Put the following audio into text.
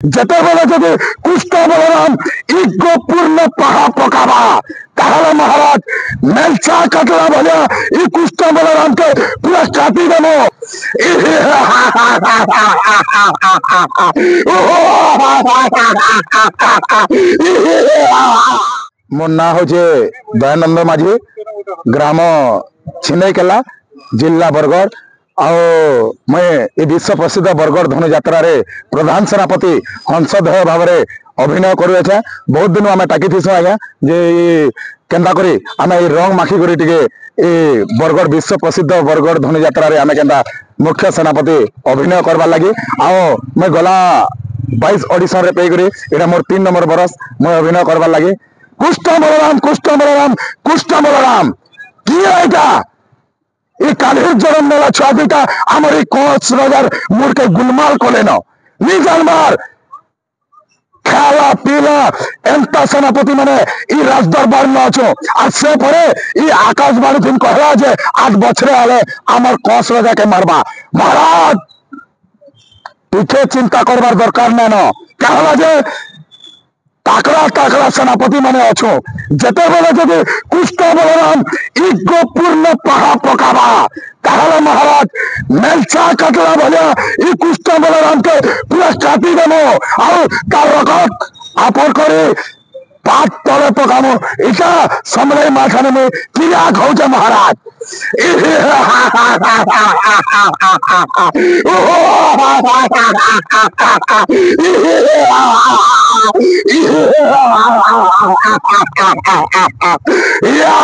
যেতেবেলে যদি কুষ্ঠ বলরাম ইজ্ঞপূর্ণ পাহা পকাবা তাহলে মহারাজ মেলচা কাটলা ভলিয়া ই কুষ্ঠ বলরামকে পুরা কাটি দেব। मोर ना हूँ दयानंद माझी ग्राम छिनईकेला जिला बरगढ़ मैं विश्व प्रसिद्ध बरगढ़ धनु यात्रा रे प्रधान सेनापति हंसदेव भाव में अभिनय करुचे। बहुत दिन आम टाकी आज्ञा जे केन्ता करी आम रंग माखी करी टिके बरगढ़ विश्व प्रसिद्ध बरगढ़ धनु यात्रा रे आम केन्ता मुख्य सेनापति अभिनय करवार लगी। आओ मैं गला 22 ऑडिशन रे पे करी एटा मोर 3 नंबर बरस मैं अभिनय करवार लगी। कुष्ठ बलराम कुष्ठ बलराम कुष्ठ बलराम किए ये कालीर जन्म मेला छुआ दुटा आमर कोच रजार मुड़ के गुलमाल कोले नी जानबार खाला पीला एंता सेनापति माने ई राजदरबार में अच्छो आज से परे ई आकाशवाणी दिन कहला जे 8 बछरे आले आमर कोच रजा के मारबा। महाराज पीछे चिंता करबार दरकार नै न कहला जे ताकड़ा ताकड़ा सेनापति माने अच्छो जेतेबेले जदि कुष्ठ बलराम इज्ञपूर्ण पाहा पकाबा ताहले महाराज मेलचा काटला भलिया इ कुष्ठ बलराम के पूरा काटी देबो और तार रगत आपन करे पात तले पकामो इटा समले माथाने में किया खौजे महाराज। या